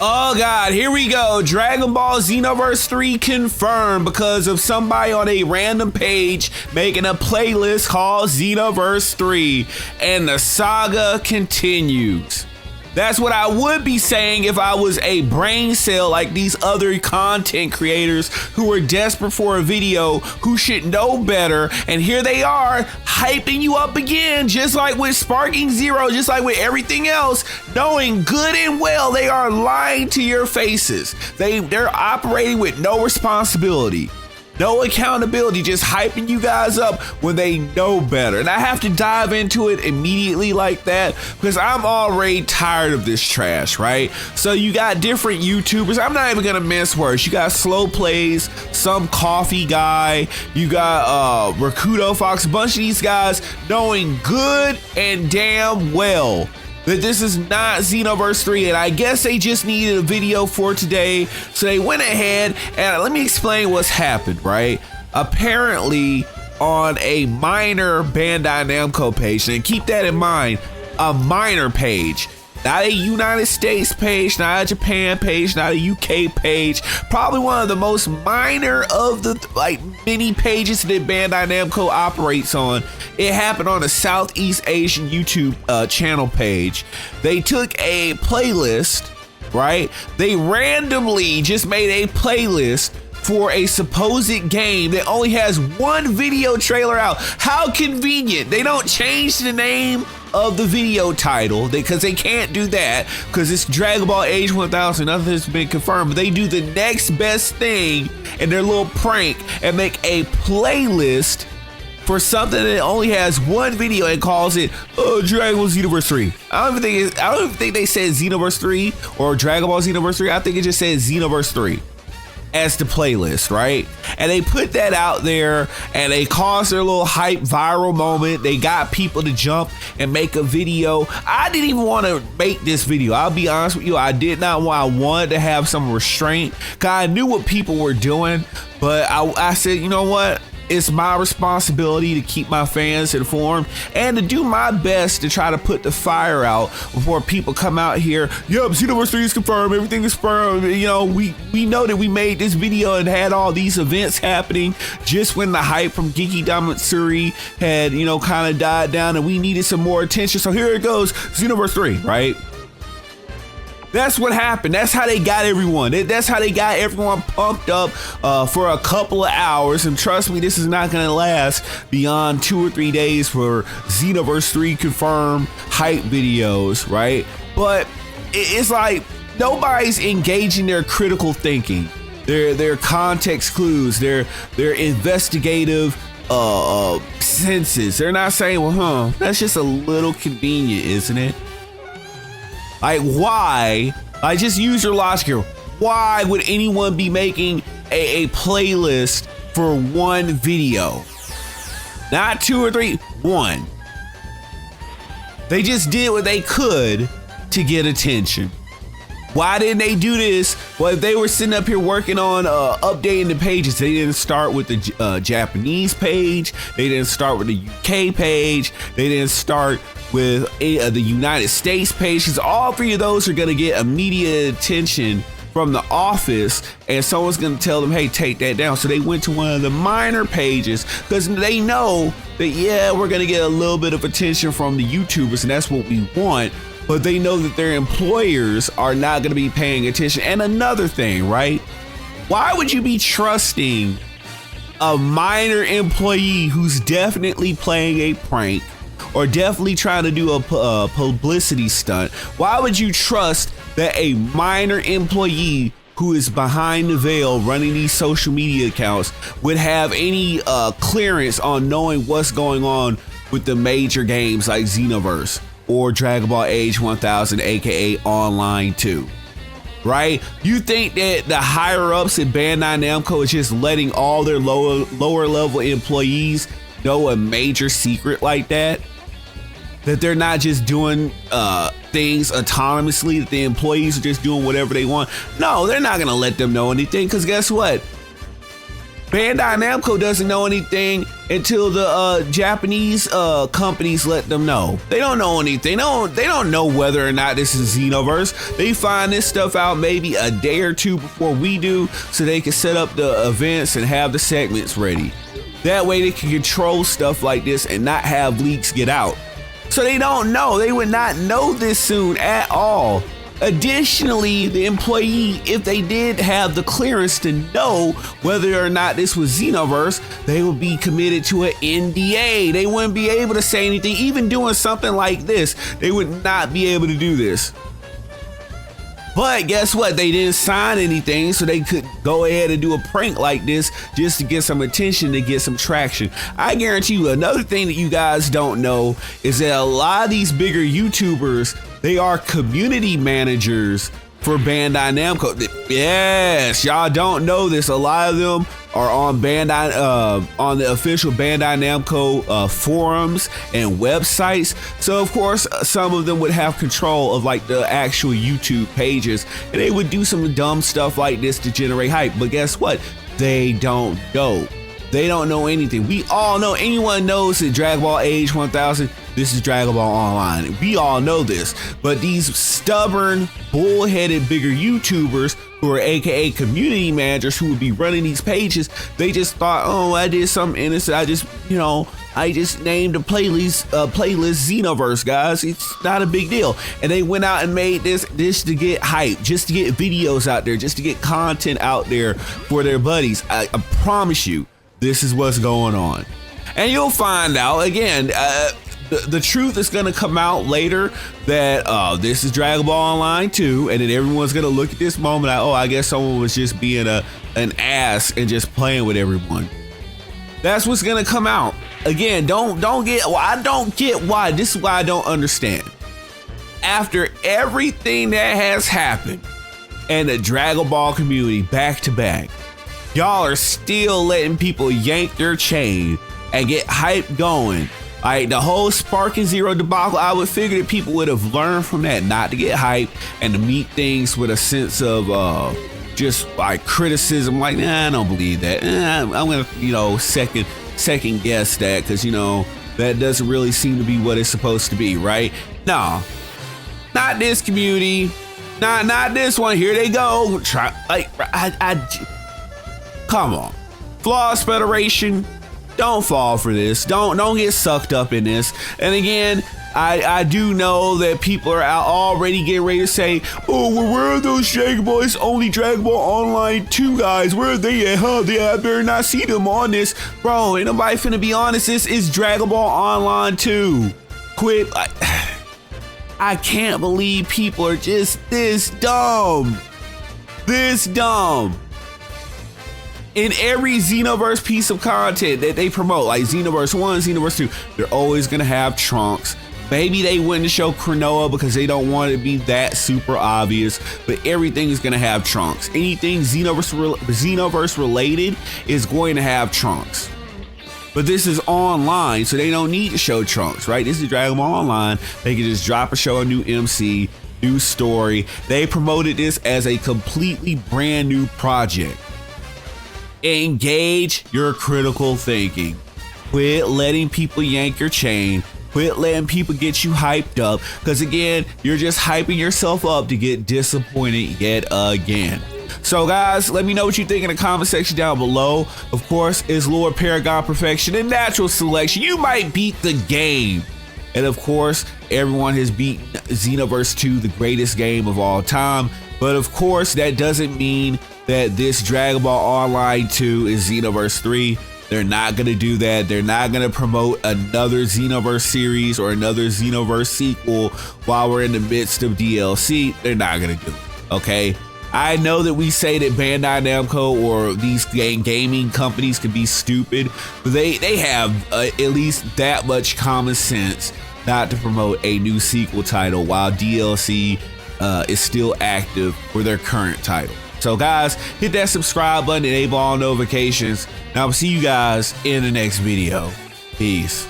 Oh God, here we go. Dragon Ball Xenoverse 3 confirmed because of somebody on a random page making a playlist called Xenoverse 3, and the saga continues. That's what I would be saying if I was a brain cell like these other content creators who are desperate for a video, who should know better. And here they are hyping you up again, just like with Sparking Zero, just like with everything else, knowing good and well they are lying to your faces. They're operating with no responsibility. No accountability, just hyping you guys up when they know better. And I have to dive into it immediately like that because I'm already tired of this trash, right? So you got different YouTubers. I'm not even gonna mince words. You got Slow Plays, some coffee guy, you got Rakudo Fox, a bunch of these guys knowing good and damn well that this is not Xenoverse 3, and I guess they just needed a video for today, so they went ahead and let me explain what's happened, right? Apparently, on a minor Bandai Namco page, and keep that in mind, a minor page, not a United States page, not a Japan page, not a UK page, probably one of the most minor of the many pages that Bandai Namco operates on. It happened on a Southeast Asian YouTube channel page. They took a playlist, right? They randomly just made a playlist for a supposed game that only has one video trailer out. How convenient. They don't change the name of the video title because they can't do that because it's Dragon Ball Age 1000. Nothing has been confirmed, but they do the next best thing in their little prank and make a playlist for something that only has one video and calls it Dragon Ball Xenoverse 3. I don't even think they said Xenoverse 3 or Dragon Ball Xenoverse 3. I think it just says Xenoverse 3 as the playlist, right? And they put that out there and they caused their little hype viral moment. They got people to jump and make a video. I didn't even want to make this video. I'll be honest with you. I did not want. I wanted to have some restraint because I knew what people were doing, but I said, you know what? It's my responsibility to keep my fans informed and to do my best to try to put the fire out before people come out here. Yep, Xenoverse 3 is confirmed. Everything is firm. You know, we know that we made this video and had all these events happening just when the hype from Geeky Damatsuri had, you know, kind of died down and we needed some more attention. So here it goes, Xenoverse 3, right? That's what happened. That's how they got everyone. That's how they got everyone pumped up for a couple of hours. And trust me, this is not going to last beyond 2 or 3 days for Xenoverse 3 confirmed hype videos, right? But it's like nobody's engaging their critical thinking, their context clues, their investigative senses. They're not saying, well, that's just a little convenient, isn't it? Like, why? Like, just use your logic here. Why would anyone be making a playlist for one video? Not 2 or 3, one. They just did what they could to get attention. Why didn't they do this? Well, if they were sitting up here working on updating the pages, they didn't start with the Japanese page. They didn't start with the UK page. They didn't start with the United States page, because all three of those are going to get immediate attention from the office, and someone's going to tell them, hey, take that down. So they went to one of the minor pages because they know that, yeah, we're going to get a little bit of attention from the YouTubers, and that's what we want. But they know that their employers are not going to be paying attention. And another thing, right? Why would you be trusting a minor employee who's definitely playing a prank or definitely trying to do a publicity stunt? Why would you trust that a minor employee who is behind the veil running these social media accounts would have any clearance on knowing what's going on with the major games like Xenoverse or Dragon Ball Age 1000, aka Online 2, right? You think that the higher ups at Bandai Namco is just letting all their lower level employees know a major secret like that? That they're not just doing things autonomously, that the employees are just doing whatever they want? No, they're not gonna let them know anything, because guess what? Bandai Namco doesn't know anything, until the Japanese companies let them know. They don't know anything. They don't know whether or not this is Xenoverse. They find this stuff out maybe a day or two before we do, so they can set up the events and have the segments ready. That way they can control stuff like this and not have leaks get out. So they don't know. They would not know this soon at all. Additionally, the employee, if they did have the clearance to know whether or not this was Xenoverse, they would be committed to an NDA. They wouldn't be able to say anything. Even doing something like this, they would not be able to do this. But guess what? They didn't sign anything, so they could go ahead and do a prank like this just to get some attention, to get some traction. I guarantee you, another thing that you guys don't know is that a lot of these bigger YouTubers, they are community managers for Bandai Namco. Yes, y'all don't know this. A lot of them are on on the official Bandai Namco forums and websites. So of course, some of them would have control of like the actual YouTube pages, and they would do some dumb stuff like this to generate hype. But guess what? They don't know. They don't know anything. We all know, anyone knows that Dragon Ball Age 1000, this is Dragon Ball Online. We all know this, but these stubborn, bullheaded, bigger YouTubers who are AKA community managers who would be running these pages, they just thought, oh, I did something innocent. I just named a playlist Xenoverse, guys. It's not a big deal. And they went out and made this to get hype, just to get videos out there, just to get content out there for their buddies. I promise you, this is what's going on. And you'll find out, again, the truth is going to come out later that this is Dragon Ball Online 2, and then everyone's going to look at this moment like, oh, I guess someone was just being an ass and just playing with everyone. That's what's going to come out. Again, don't get, well, I don't get why. This is why I don't understand. After everything that has happened and the Dragon Ball community back to back, y'all are still letting people yank their chain and get hype going. Like the whole Spark and Zero debacle, I would figure that people would have learned from that not to get hype and to meet things with a sense of just like criticism. Like, nah, I don't believe that. I'm gonna, second guess that, because that doesn't really seem to be what it's supposed to be, right? No, not this community, not this one. Here they go. Come on, Flawless Federation. Don't fall for this. Don't get sucked up in this. And again, I do know that people are out already getting ready to say, oh, well, where are those Dragon Ball? It's only Dragon Ball Online 2 guys. Where are they at? Huh? I better not see them on this. Bro, ain't nobody finna be honest. This is Dragon Ball Online 2. Quit. I can't believe people are just this dumb. This dumb. In every Xenoverse piece of content that they promote, like Xenoverse 1, Xenoverse 2, they're always gonna have Trunks. Maybe they wouldn't show Cronoa because they don't want it to be that super obvious, but everything is gonna have Trunks. Anything Xenoverse related is going to have Trunks. But this is online, so they don't need to show Trunks, right? This is Dragon Ball Online. They can just drop a show, a new MC, new story. They promoted this as a completely brand new project. Engage your critical thinking. Quit letting people yank your chain. Quit letting people get you hyped up, because again, you're just hyping yourself up to get disappointed yet again. So guys, let me know what you think in the comment section down below. Of course, is Lord Paragon Perfection and Natural Selection? You might beat the game. And of course, everyone has beaten Xenoverse 2, the greatest game of all time. But of course, that doesn't mean that this Dragon Ball Online 2 is Xenoverse 3. They're not going to do that. They're not going to promote another Xenoverse series or another Xenoverse sequel while we're in the midst of DLC. They're not going to do it, okay? I know that we say that Bandai Namco or these gaming companies can be stupid, but they have at least that much common sense not to promote a new sequel title while DLC is still active for their current title. So guys, hit that subscribe button, enable all notifications, and I will see you guys in the next video. Peace.